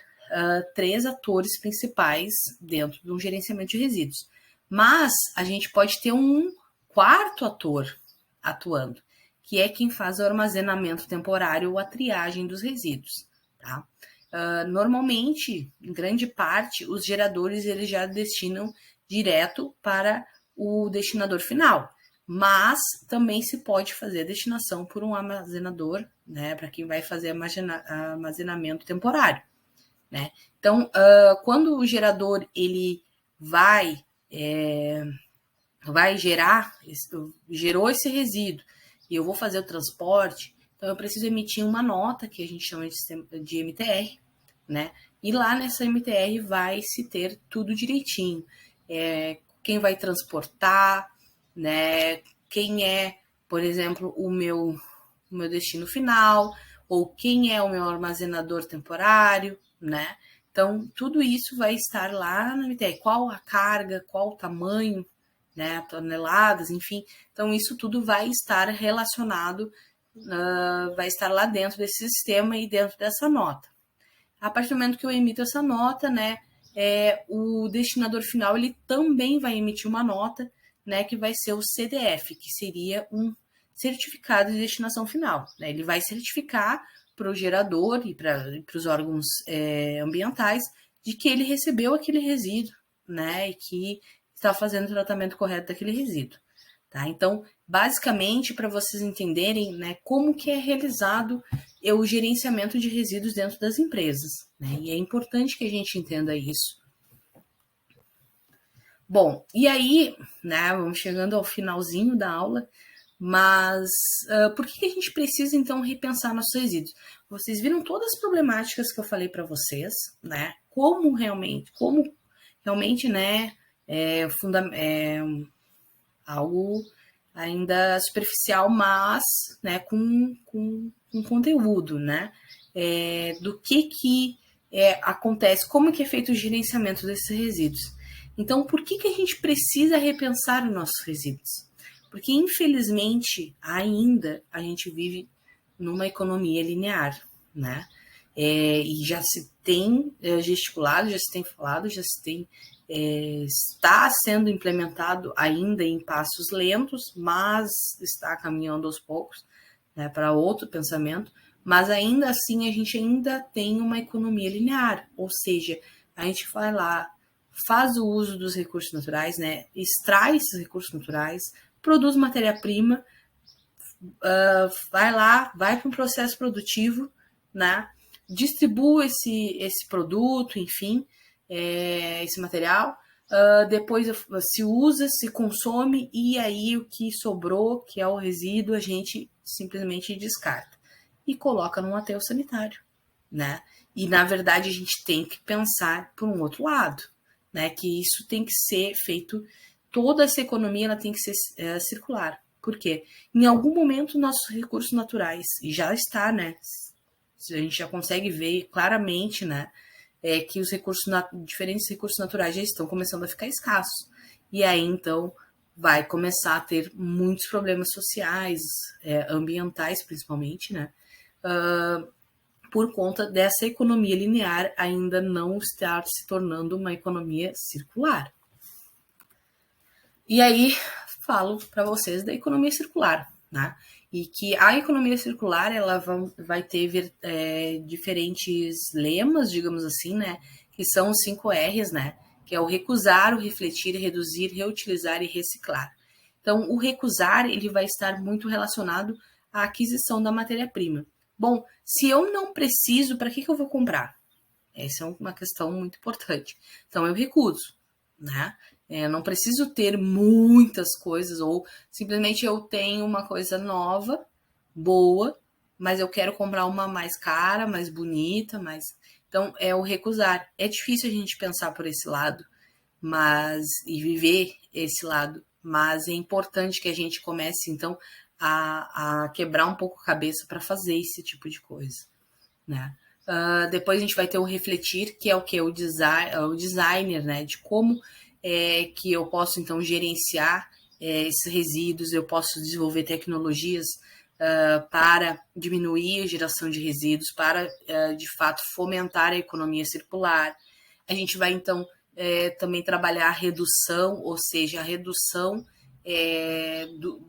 3 atores principais dentro de um gerenciamento de resíduos. Mas a gente pode ter um quarto ator atuando, que é quem faz o armazenamento temporário ou a triagem dos resíduos. Tá? Normalmente, em grande parte, os geradores eles já destinam direto para o destinador final. Mas também se pode fazer a destinação por um armazenador, né, para quem vai fazer armazenamento temporário. né? Então, quando o gerador ele vai gerou esse resíduo e eu vou fazer o transporte, então eu preciso emitir uma nota que a gente chama de MTR, né? E lá nessa MTR vai se ter tudo direitinho. Quem vai transportar, né? Quem é, por exemplo, o meu destino final, ou quem é o meu armazenador temporário, né? Então, tudo isso vai estar lá na MTR. Qual a carga, qual o tamanho, né? Toneladas, enfim. Então, isso tudo vai estar relacionado, vai estar lá dentro desse sistema e dentro dessa nota. A partir do momento que eu emito essa nota, né, o destinador final ele também vai emitir uma nota, né, que vai ser o CDF, que seria um certificado de destinação final. Né? Ele vai certificar para o gerador e para os órgãos ambientais de que ele recebeu aquele resíduo, né, e que está fazendo o tratamento correto daquele resíduo. Tá? Então, basicamente, para vocês entenderem, né, como que é realizado o gerenciamento de resíduos dentro das empresas. Né? E é importante que a gente entenda isso. Bom, e aí, né, vamos chegando ao finalzinho da aula, mas por que a gente precisa, então, repensar nossos resíduos? Vocês viram todas as problemáticas que eu falei para vocês, né? Como realmente, né, algo ainda superficial, mas, né, com conteúdo, né? Do que acontece, como que é feito o gerenciamento desses resíduos. Então, por que a gente precisa repensar os nossos resíduos? Porque, infelizmente, ainda a gente vive numa economia linear, né? E já se tem gesticulado, já se tem falado, já se tem está sendo implementado ainda em passos lentos, mas está caminhando aos poucos, né, para outro pensamento, mas ainda assim a gente ainda tem uma economia linear, ou seja, a gente vai lá, faz o uso dos recursos naturais, né, extrai esses recursos naturais, produz matéria-prima, vai para um processo produtivo, né, distribui esse produto, enfim, esse material, depois se usa, se consome, e aí o que sobrou, que é o resíduo, a gente simplesmente descarta e coloca num aterro sanitário, né? E na verdade a gente tem que pensar por um outro lado, né? Que isso tem que ser feito, toda essa economia ela tem que ser circular. Por quê? Em algum momento nossos recursos naturais, e já está, né? A gente já consegue ver claramente, né? Que os diferentes recursos naturais já estão começando a ficar escassos. E aí, então, vai começar a ter muitos problemas sociais, ambientais, principalmente, né? Por conta dessa economia linear ainda não estar se tornando uma economia circular. E aí, falo para vocês da economia circular, né? E que a economia circular ela vai ter diferentes lemas, digamos assim, né? Que são os 5 R's, né? Que é o recusar, o refletir, reduzir, reutilizar e reciclar. Então, o recusar ele vai estar muito relacionado à aquisição da matéria-prima. Bom, se eu não preciso, para que eu vou comprar? Essa é uma questão muito importante. Então, eu recuso, né? Eu não preciso ter muitas coisas, ou simplesmente eu tenho uma coisa nova, boa, mas eu quero comprar uma mais cara, mais bonita, mais. Então, é o recusar. É difícil a gente pensar por esse lado, e viver esse lado, mas é importante que a gente comece, então, a quebrar um pouco a cabeça para fazer esse tipo de coisa, né? Depois a gente vai ter o refletir, que é o que? O designer, né? De como que eu posso, então, gerenciar esses resíduos, eu posso desenvolver tecnologias para diminuir a geração de resíduos, para, de fato, fomentar a economia circular. A gente vai, então, também trabalhar a redução, ou seja, a redução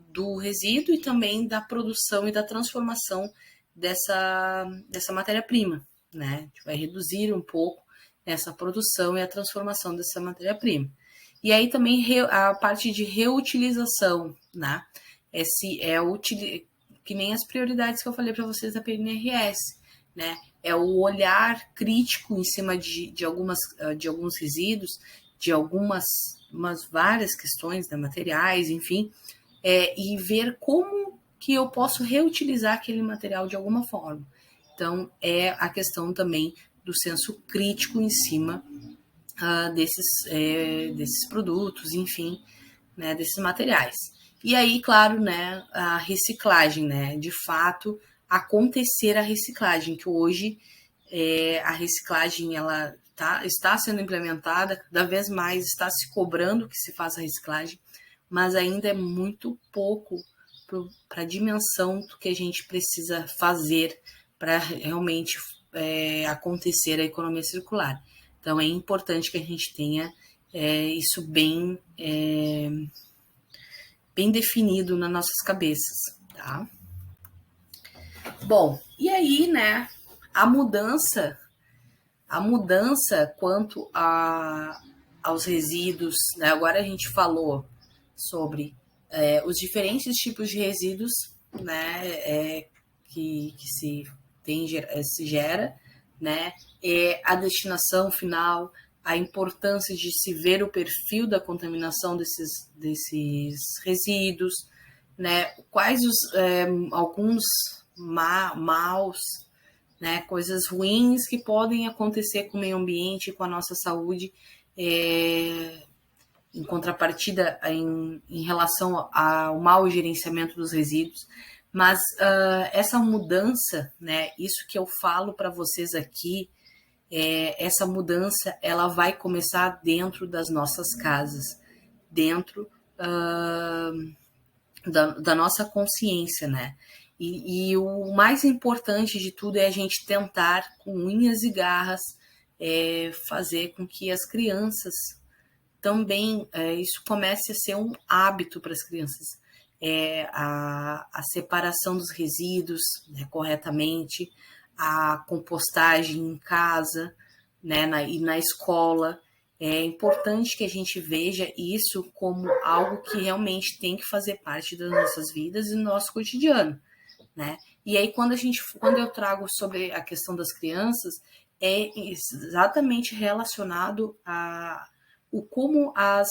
do resíduo e também da produção e da transformação dessa matéria-prima, né? A gente vai reduzir um pouco essa produção e a transformação dessa matéria-prima. E aí também a parte de reutilização, né? Que nem as prioridades que eu falei para vocês da PNRS, né? é o olhar crítico em cima de alguns resíduos, de várias questões, né, materiais, enfim, e ver como que eu posso reutilizar aquele material de alguma forma. Então, é a questão também do senso crítico em cima desses produtos, enfim, né, desses materiais. E aí, claro, né, a reciclagem, né, de fato, acontecer a reciclagem, que hoje a reciclagem ela está sendo implementada, cada vez mais está se cobrando que se faça a reciclagem, mas ainda é muito pouco para a dimensão do que a gente precisa fazer para realmente acontecer a economia circular. Então, é importante que a gente tenha isso bem definido nas nossas cabeças, tá? Bom, e aí, né, a mudança quanto aos resíduos, né, agora a gente falou sobre os diferentes tipos de resíduos, né, que se gera, né, a destinação final, a importância de se ver o perfil da contaminação desses resíduos, né, quais alguns maus, né, coisas ruins que podem acontecer com o meio ambiente e com a nossa saúde, em contrapartida em relação ao mau gerenciamento dos resíduos. Mas essa mudança, né, isso que eu falo para vocês aqui, essa mudança ela vai começar dentro das nossas casas, dentro da nossa consciência, né? E o mais importante de tudo é a gente tentar, com unhas e garras, fazer com que as crianças também, isso comece a ser um hábito para as crianças. A separação dos resíduos, né, corretamente, a compostagem em casa, né, e na escola. É importante que a gente veja isso como algo que realmente tem que fazer parte das nossas vidas e do nosso cotidiano, né? E aí, quando eu trago sobre a questão das crianças, é exatamente relacionado a como as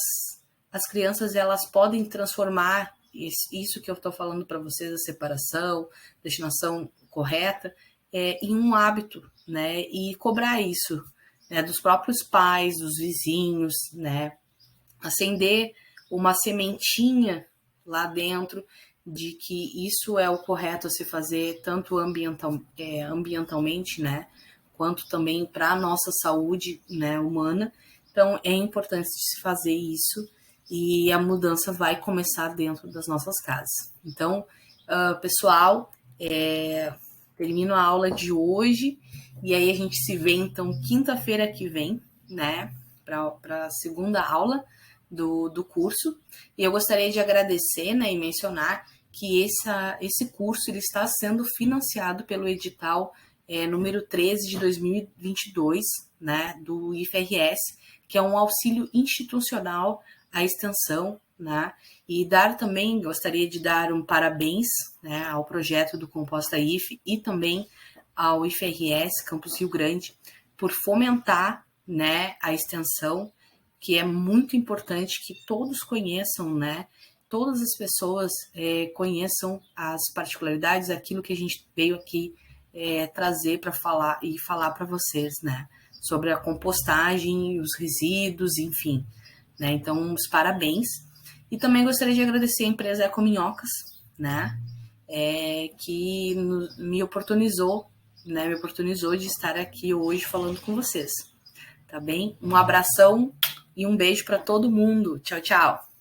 crianças elas podem transformar isso que eu estou falando para vocês, a separação, destinação correta, em um hábito, né? E cobrar isso, né, dos próprios pais, dos vizinhos, né? Acender uma sementinha lá dentro de que isso é o correto a se fazer, tanto ambientalmente, né, quanto também para a nossa saúde, né, humana. Então, é importante se fazer isso e a mudança vai começar dentro das nossas casas. Então, pessoal, termino a aula de hoje e aí a gente se vê, então, quinta-feira que vem, né, para a segunda aula do curso. E eu gostaria de agradecer, né, e mencionar que esse curso ele está sendo financiado pelo edital número 13 de 2022, né, do IFRS, que é um auxílio institucional à extensão, né, e gostaria de dar um parabéns, né, ao projeto do Composta IF e também ao IFRS Campus Rio Grande por fomentar, né, a extensão, que é muito importante que todos conheçam, né, todas as pessoas conheçam as particularidades, aquilo que a gente veio aqui trazer para falar para vocês, né, sobre a compostagem, os resíduos, enfim, né, então os parabéns. E também gostaria de agradecer a empresa Ecominhocas, né, que me oportunizou de estar aqui hoje falando com vocês, tá bem? Um abração e um beijo para todo mundo. Tchau, tchau.